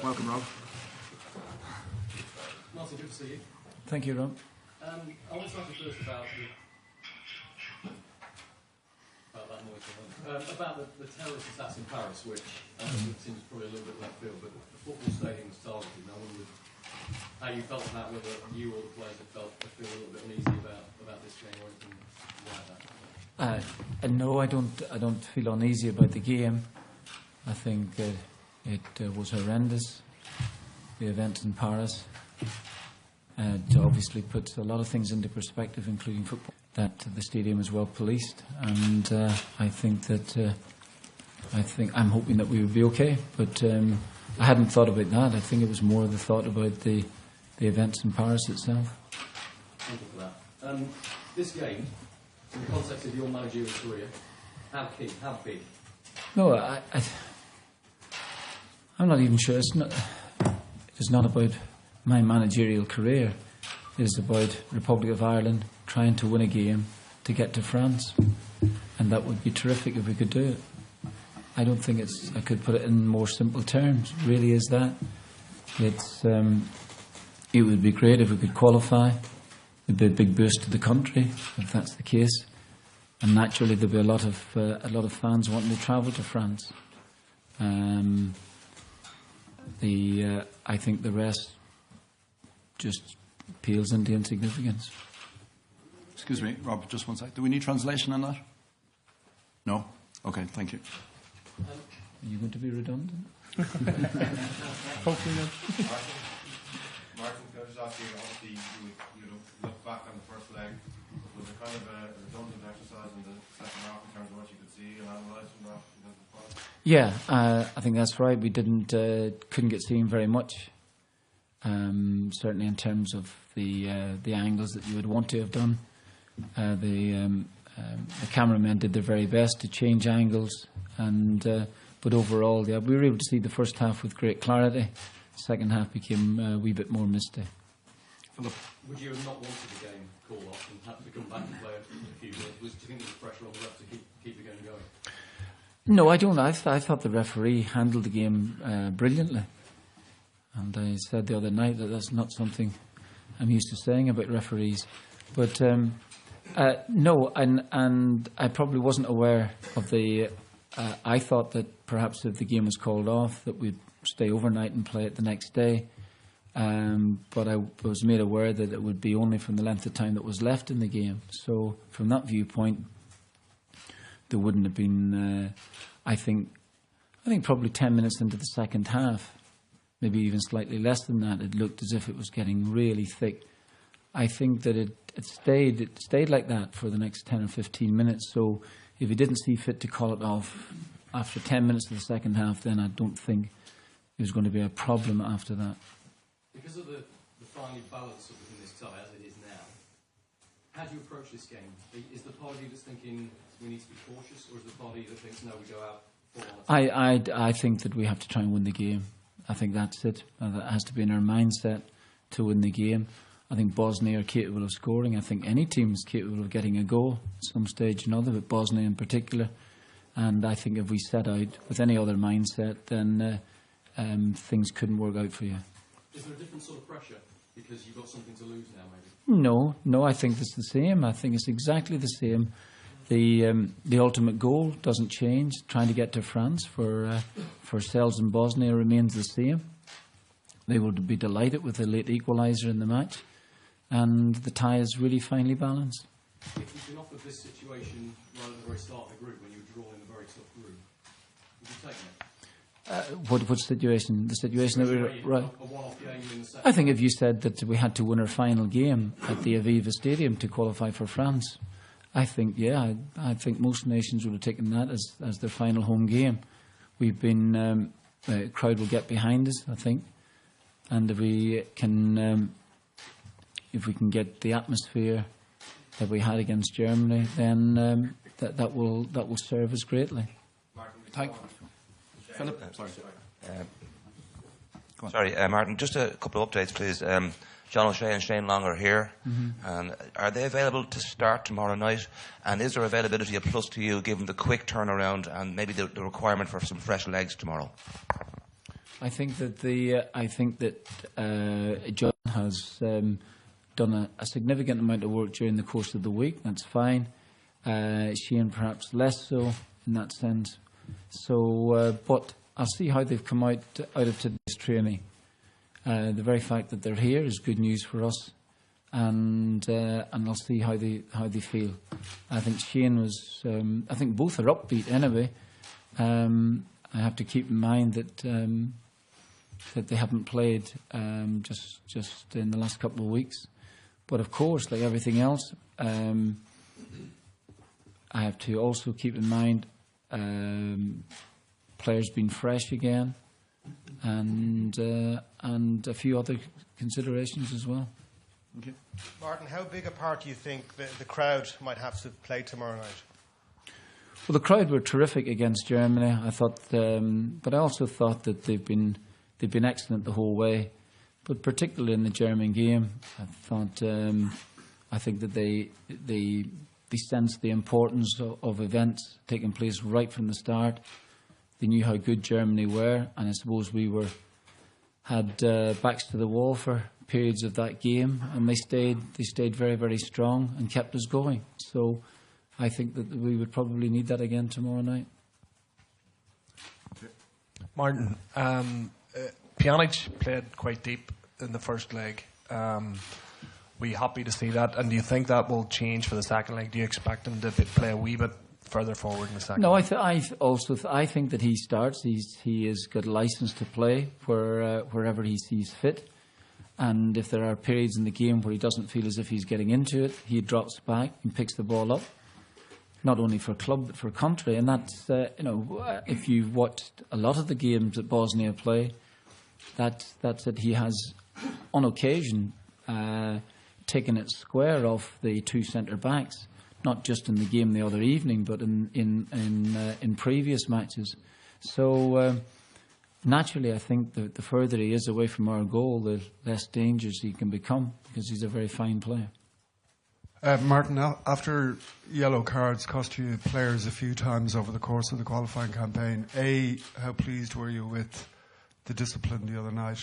Welcome, Rob. Martin, good to see you. Thank you, Rob. I want to ask you first about the terrorist attacks in Paris, which seems probably a little bit left field, but the football stadium was targeted, and I wondered how you felt about whether you or the players have feel a little bit uneasy about this game or anything like that. No, I don't feel uneasy about the game. I think it was horrendous, the event in Paris. It obviously puts a lot of things into perspective, including football. That the stadium is well policed, and I'm hoping that we would be okay. But I hadn't thought about that. I think it was more the thought about the events in Paris itself. Thank you for that. This game, in the context of your managerial career, how key, how big? No, I'm not even sure. It's not about my managerial career. It is about Republic of Ireland trying to win a game to get to France, and that would be terrific if we could do it. I don't think I could put it in more simple terms. It really is that. It would be great if we could qualify. It'd be a big boost to the country if that's the case, and naturally there'll be a lot of fans wanting to travel to France. I think the rest just pales into insignificance. Excuse me, Rob, just one sec. Do we need translation on that? No? Okay, thank you. Are you going to be redundant? Hopefully not. Martin, can I just ask you, obviously you look back on the first leg, was it kind of a redundant exercise in the second half in terms of what you could see and analyse from that? Yeah, I think that's right. We couldn't get seen very much. Certainly in terms of the angles that you would want to have done. The cameramen did their very best to change angles, but overall, yeah, we were able to see the first half with great clarity. The second half became a wee bit more misty. Philip, would you have not wanted the game called off and had to come back and play a few minutes? Do you think there was pressure on the ref to keep the game going? No, I don't. I thought the referee handled the game brilliantly. And I said the other night that that's not something I'm used to saying about referees. But no, and I probably wasn't aware of the... I thought that perhaps if the game was called off, that we'd stay overnight and play it the next day. But I was made aware that it would be only from the length of time that was left in the game. So from that viewpoint, there wouldn't have been... I think probably 10 minutes into the second half, maybe even slightly less than that, it looked as if it was getting really thick. I think that it stayed like that for the next 10 or 15 minutes. So if he didn't see fit to call it off after 10 minutes of the second half, then I don't think it was going to be a problem after that. Because of the finely balance in this tie as it is now, how do you approach this game? Is the party that's thinking we need to be cautious, or is the party that thinks no, we go out full on? I think that we have to try and win the game. I think that's it. That has to be in our mindset to win the game. I think Bosnia are capable of scoring. I think any team is capable of getting a goal at some stage or another, but Bosnia in particular. And I think if we set out with any other mindset, then things couldn't work out for you. Is there a different sort of pressure because you've got something to lose now, maybe? No, I think it's the same. I think it's exactly the same. The ultimate goal doesn't change. Trying to get to France for ourselves in Bosnia remains the same. They will be delighted with the late equaliser in the match, and the tie is really finely balanced. If you've been offered this situation right at the very start of the group, when you were drawn in a very tough group, would you take it? What situation? The situation that we were right. A one-off game in the second. I think if you said that we had to win our final game at the Aviva Stadium to qualify for France, I think most nations would have taken that as their final home game. We've been the crowd will get behind us, I think, and if we can get the atmosphere that we had against Germany, then that will serve us greatly. Thank you. Philip, sorry. Martin, just a couple of updates, please. John O'Shea and Shane Long are here. And are they available to start tomorrow night? And is there availability a plus to you, given the quick turnaround and maybe the requirement for some fresh legs tomorrow? I think that John has done a significant amount of work during the course of the week. That's fine. Shane perhaps less so in that sense. So, but I'll see how they've come out of today's training. The very fact that they're here is good news for us, and I'll see how they feel. I think Shane was. I think both are upbeat anyway. I have to keep in mind that they haven't played just in the last couple of weeks. But of course, like everything else, I have to also keep in mind players being fresh again, and a few other considerations as well. Okay. Martin, how big a part do you think the crowd might have to play tomorrow night? Well, the crowd were terrific against Germany. I thought, but I also thought that they've been excellent the whole way. But particularly in the German game, I think that they sensed the importance of events taking place right from the start. They knew how good Germany were, and I suppose we had backs to the wall for periods of that game, and they stayed very, very strong and kept us going. So I think that we would probably need that again tomorrow night. Martin, Pjanic played quite deep in the first leg. Were you happy to see that? And do you think that will change for the second leg? Do you expect him to play a wee bit further forward in the second? No, leg? I think that he starts. He has got license to play wherever he sees fit. And if there are periods in the game where he doesn't feel as if he's getting into it, he drops back and picks the ball up. Not only for club but for country, and that's if you've watched a lot of the games that Bosnia play, that's it. He has, on occasion, taken it square off the two centre backs, not just in the game the other evening, but in previous matches. So naturally, I think the further he is away from our goal, the less dangerous he can become, because he's a very fine player. Martin, after yellow cards cost you players a few times over the course of the qualifying campaign, A, how pleased were you with the discipline the other night?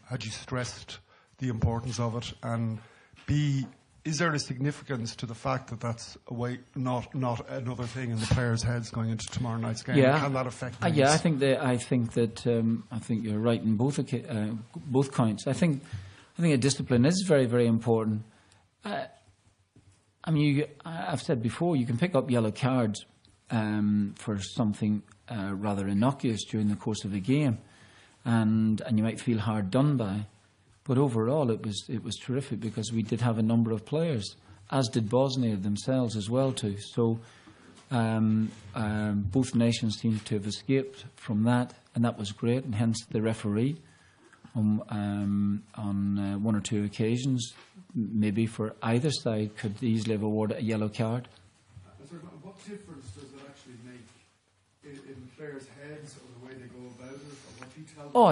Had you stressed the importance of it? And B, is there a significance to the fact that that's not another thing in the players' heads going into tomorrow night's game? Yeah. Can that affect things? Yeah, I think you're right in both counts. I think a discipline is very, very important. I've said before, you can pick up yellow cards for something rather innocuous during the course of a game, and you might feel hard done by. But overall, it was terrific, because we did have a number of players, as did Bosnia themselves as well too. So both nations seemed to have escaped from that, and that was great. And hence the referee on one or two occasions, maybe for either side, could easily have awarded a yellow card. What difference does it actually make in players' heads or the way they go about it, or what you tell them? Oh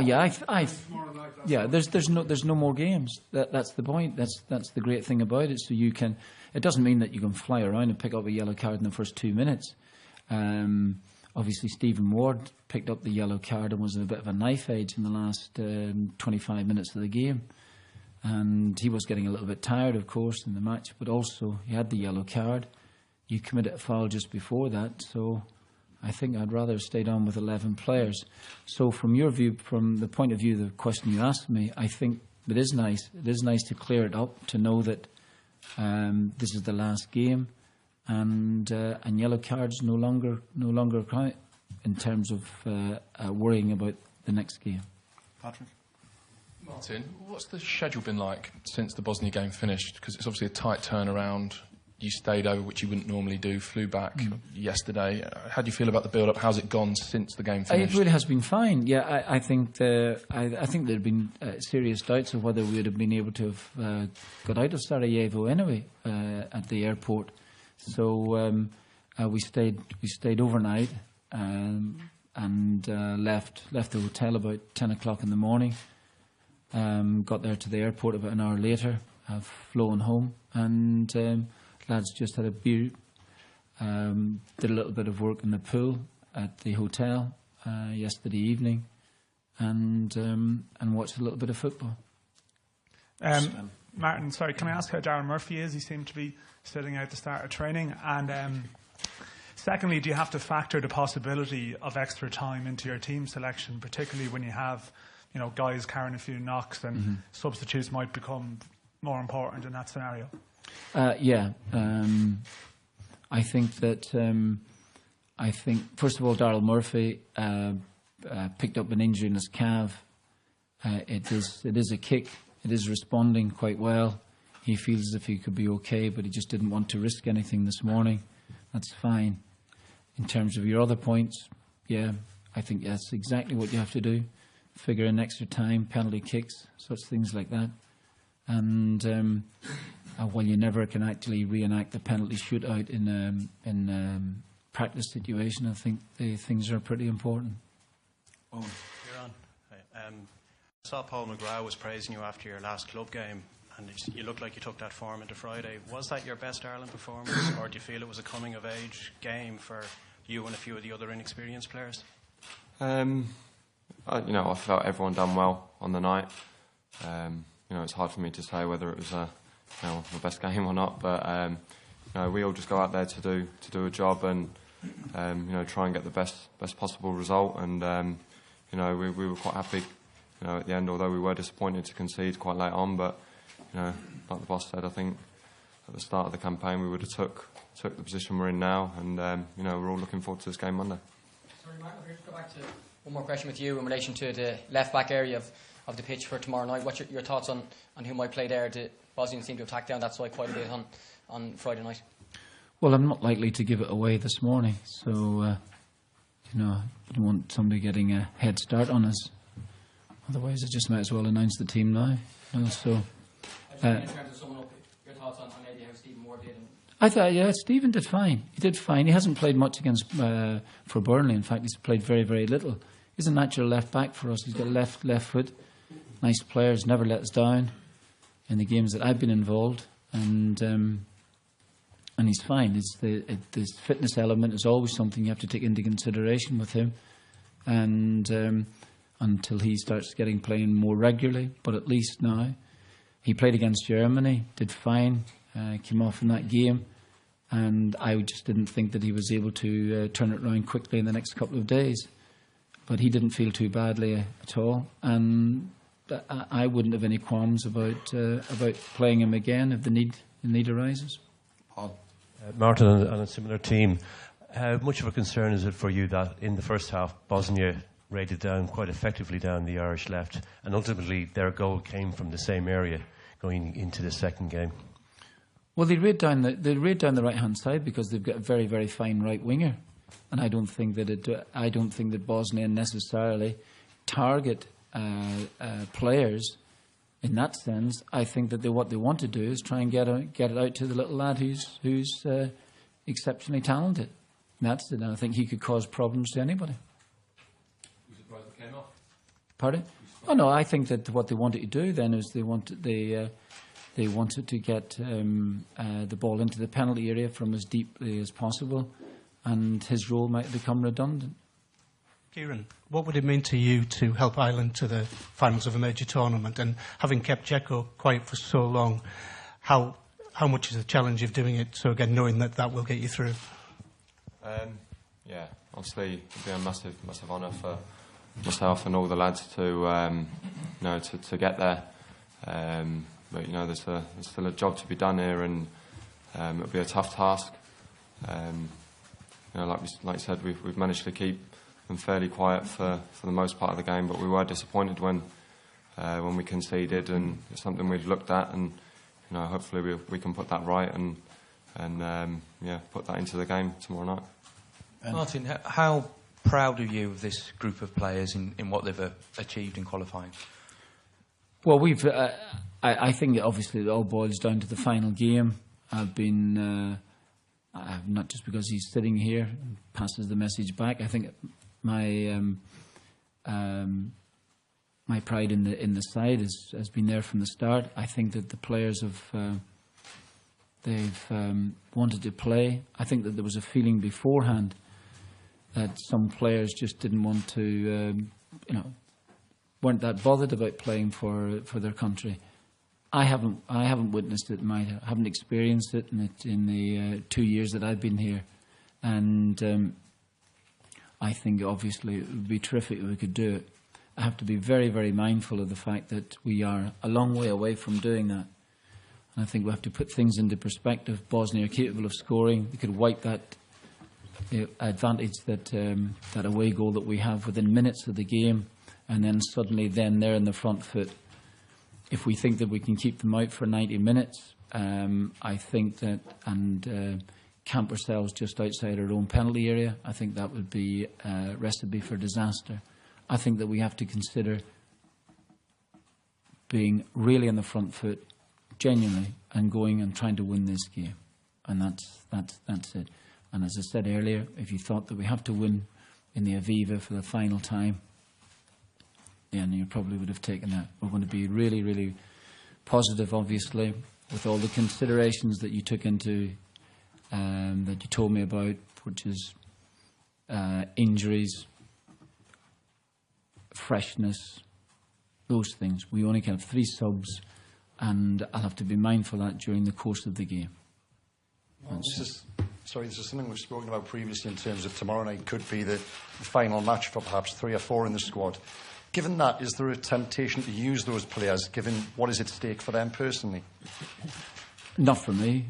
yeah, there's no more games. That's the point. That's the great thing about it. So it doesn't mean that you can fly around and pick up a yellow card in the first 2 minutes. Obviously, Stephen Ward picked up the yellow card and was in a bit of a knife edge in the last 25 minutes of the game. And he was getting a little bit tired, of course, in the match, but also he had the yellow card. You committed a foul just before that, so I think I'd rather have stayed on with 11 players. So from your view, from the point of view of the question you asked me, I think it is nice. It is nice to clear it up, to know that this is the last game, and yellow cards no longer count in terms of worrying about the next game. Patrick? Martin, what's the schedule been like since the Bosnia game finished? Because it's obviously a tight turnaround. You stayed over, which you wouldn't normally do, flew back yesterday. How do you feel about the build-up? How's it gone since the game finished? It really has been fine. Yeah, I think there had been serious doubts of whether we would have been able to have got out of Sarajevo anyway at the airport. So we stayed overnight and left the hotel about 10 o'clock in the morning. Got there to the airport about an hour later. Have flown home, and lads just had a beer. Did a little bit of work in the pool at the hotel yesterday evening, and watch a little bit of football. Martin, sorry, can I ask how Darren Murphy is? He seemed to be sitting out the start of training. And secondly, do you have to factor the possibility of extra time into your team selection, particularly when you have, guys carrying a few knocks and substitutes might become more important in that scenario? Yeah. I think that, first of all, Darryl Murphy picked up an injury in his calf. It is a kick. It is responding quite well. He feels as if he could be okay, but he just didn't want to risk anything this morning. That's fine. In terms of your other points, yeah, I think that's exactly what you have to do. Figure in extra time, penalty kicks, such things like that. And while you never can actually reenact the penalty shootout in practice situation, I think the things are pretty important. You're on. I saw Paul McGrath was praising you after your last club game, and you looked like you took that form into Friday. Was that your best Ireland performance, or do you feel it was a coming-of-age game for you and a few of the other inexperienced players? I felt everyone done well on the night. It's hard for me to say whether it was my best game or not, but we all just go out there to do a job and try and get the best possible result. And we were quite happy. At the end, although we were disappointed to concede quite late on, but like the boss said, I think at the start of the campaign we would have took the position we're in now, and we're all looking forward to this game Monday. Sorry, Martin, if we just go back to one more question with you in relation to the left back area of the pitch for tomorrow night. What's your thoughts on who might play there? The Bosnians seem to attack down that side quite a bit on Friday night. Well, I'm not likely to give it away this morning, so I don't want somebody getting a head start on us. Otherwise, I just might as well announce the team now. In terms of summing up, your thoughts on maybe how Stephen Moore did? I thought, Stephen did fine. He did fine. He hasn't played much for Burnley. In fact, he's played very, very little. He's a natural left back for us. He's got left foot. Nice players, never let us down in the games that I've been involved, and he's fine. The fitness element is always something you have to take into consideration with him, and until he starts playing more regularly. But at least now, he played against Germany, did fine, came off in that game, and I just didn't think that he was able to turn it around quickly in the next couple of days. But he didn't feel too badly at all, and I wouldn't have any qualms about playing him again if the need arises. Martin, on a similar team, how much of a concern is it for you that in the first half Bosnia raided down quite effectively down the Irish left, and ultimately their goal came from the same area going into the second game? Well, they raid down the right hand side because they've got a very, very fine right winger, and I don't think that Bosnia necessarily target players in that sense. I think that what they want to do is try and get it out to the little lad who's exceptionally talented. And that's it. And I think he could cause problems to anybody. Pardon? Oh no, I think that what they wanted to do then is they wanted to get the ball into the penalty area from as deeply as possible, and his role might become redundant. Kieran, what would it mean to you to help Ireland to the finals of a major tournament? And having kept Dzeko quiet for so long, how much is the challenge of doing it? So again, knowing that will get you through. Yeah, obviously it'd be a massive honour for myself and all the lads to get there. But there's still a job to be done here, and it'll be a tough task. Like you said, we've managed to keep them fairly quiet for the most part of the game, but we were disappointed when we conceded, and it's something we've looked at, and hopefully we can put that right and put that into the game tomorrow night. Martin, how proud are you of this group of players in what they've achieved in qualifying? Well, I think obviously it all boils down to the final game. I've been, not just because he's sitting here and passes the message back. I think my pride in the side has been there from the start. I think that the players they've wanted to play. I think that there was a feeling beforehand that some players just didn't want to, weren't that bothered about playing for their country. I haven't witnessed it. I haven't experienced it in the 2 years that I've been here, and I think obviously it would be terrific if we could do it. I have to be very, very mindful of the fact that we are a long way away from doing that. And I think we have to put things into perspective. Bosnia are capable of scoring. They could wipe that advantage, that away goal that we have within minutes of the game, and then suddenly they're in the front foot. If we think that we can keep them out for 90 minutes, I think that, and camp ourselves just outside our own penalty area, I think that would be a recipe for disaster. I think that we have to consider being really on the front foot, genuinely, and going and trying to win this game. And that's it. And as I said earlier, if you thought that we have to win in the Aviva for the final time, then you probably would have taken that. We're going to be really, really positive, obviously, with all the considerations that you took into, that you told me about, which is injuries, freshness, those things. We only can have 3 subs, and I'll have to be mindful of that during the course of the game. This is something we've spoken about previously in terms of tomorrow night could be the final match for perhaps 3 or 4 in the squad. Given that, is there a temptation to use those players, given what is at stake for them personally? Not for me.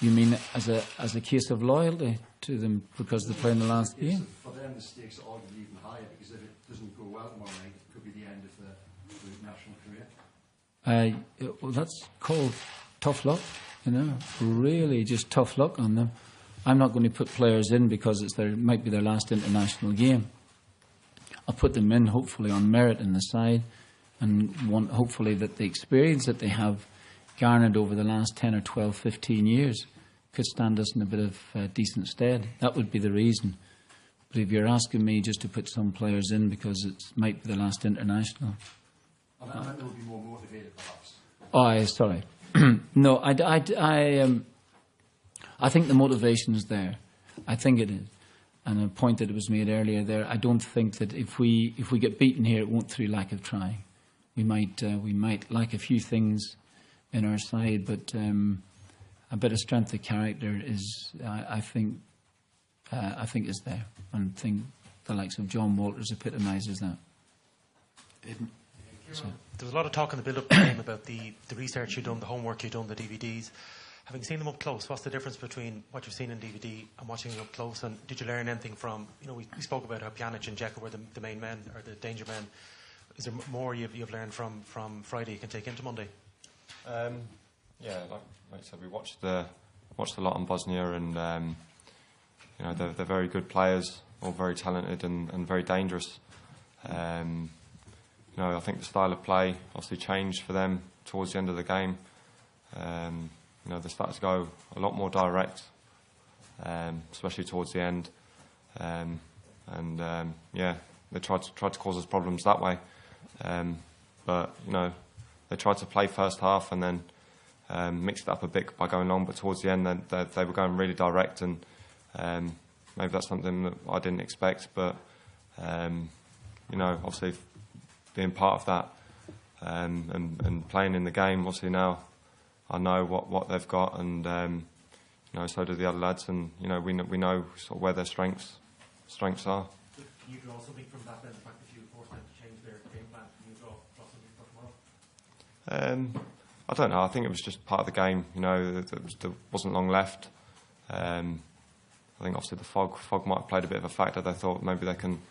You mean as a case of loyalty to them because they play in the last game? For them, the stakes are arguably even higher, because if it doesn't go well tomorrow night, it could be the end of the national career. Well, that's called tough luck, really just tough luck on them. I'm not going to put players in because might be their last international game. I'll put them in hopefully on merit in the side, and hopefully that the experience that they have garnered over the last 10 or 12, 15 years could stand us in a bit of decent stead. That would be the reason. But if you're asking me just to put some players in because it might be the last international... And I think they would be more motivated, perhaps. Oh, sorry. No, I think the motivation is there. I think it is. And a point that was made earlier there, I don't think that if we get beaten here, it won't through lack of trying. We might lack a few things in our side, but a bit of strength of character is, I think is there. And I think the likes of John Walters epitomises that. So. There was a lot of talk in the build-up game about the research you've done, the homework you've done, the DVDs. Having seen them up close, what's the difference between what you've seen in DVD and watching them up close? And did you learn anything from, we spoke about how Pjanic and Dzeko were the main men, or the danger men. Is there more you've learned from Friday you can take into Monday? Yeah, like I said, we watched a lot on Bosnia, and they're very good players, all very talented and very dangerous. I think the style of play obviously changed for them towards the end of the game. They started to go a lot more direct, especially towards the end. They tried to cause us problems that way. But they tried to play first half and then mixed it up a bit by going long. But towards the end, they were going really direct, and maybe that's something that I didn't expect. But obviously, being part of that and playing in the game, obviously now I know what they've got, and so do the other lads, and we know sort of where their strengths are. Can you draw something from that, then, the fact that you forced them to change their game plan? Can you draw something for tomorrow? I don't know. I think it was just part of the game. There wasn't long left. I think obviously the fog might have played a bit of a factor. They thought maybe they can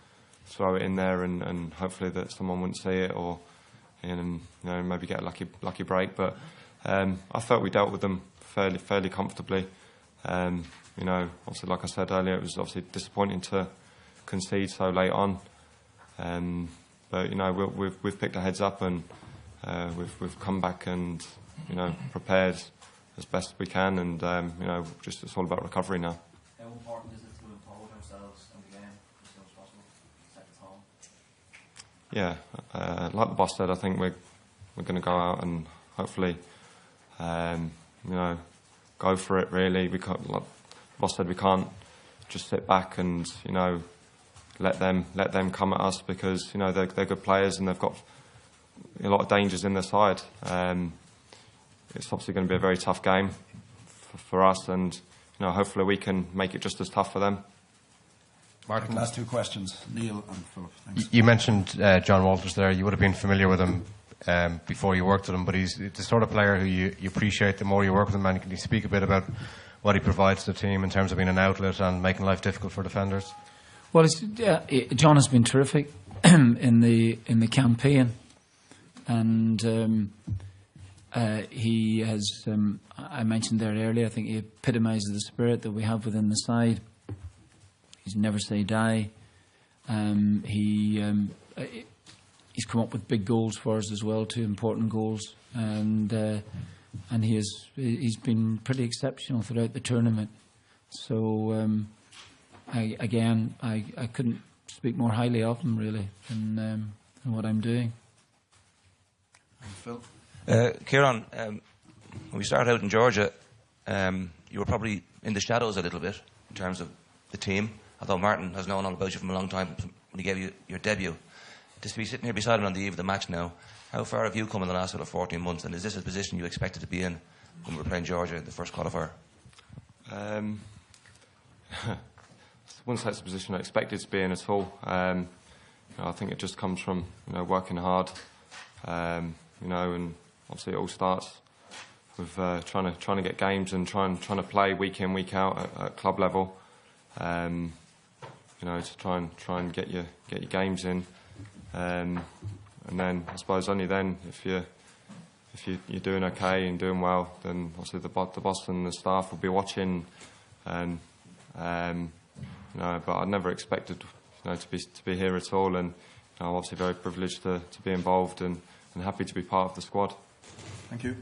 throw it in there and hopefully that someone wouldn't see it, or maybe get a lucky break. But I felt we dealt with them fairly comfortably. Obviously, like I said earlier, it was obviously disappointing to concede so late on. But we've picked our heads up, and we've come back and prepared as best we can, and just it's all about recovery now. How important is it to impose ourselves on the game as soon as possible? Second home. Yeah, like the boss said, I think we're going to go out and hopefully go for it. Really, we can't. Like the boss said, we can't just sit back and let them come at us, because they're good players and they've got a lot of dangers in their side. It's obviously going to be a very tough game for us, and hopefully we can make it just as tough for them. Martin, last two questions, Neil and Philip. Thanks. You mentioned John Walters there. You would have been familiar with him before you worked with him, but he's the sort of player who you appreciate the more you work with him. And can you speak a bit about what he provides to the team in terms of being an outlet and making life difficult for defenders? Well, John has been terrific in the campaign, and he has. I mentioned there earlier. I think he epitomises the spirit that we have within the side. He's never say die. He's come up with big goals for us as well, 2 important goals, and he's been pretty exceptional throughout the tournament. So I couldn't speak more highly of him really than what I'm doing. Phil? Kieran, when we started out in Georgia, you were probably in the shadows a little bit in terms of the team. Although Martin has known all about you from a long time when he gave you your debut. To be sitting here beside him on the eve of the match now, how far have you come in the last 14 months, and is this a position you expected to be in when we were playing Georgia in the first qualifier? I wouldn't say it's a position I expected to be in at all. I think it just comes from working hard, and obviously it all starts with trying to get games and trying to play week in, week out at club level. To try and get your games in, and then I suppose only then, if you're doing okay and doing well, then obviously the boss and the staff will be watching, and but I never expected to be here at all, and I'm obviously very privileged to be involved and happy to be part of the squad. Thank you.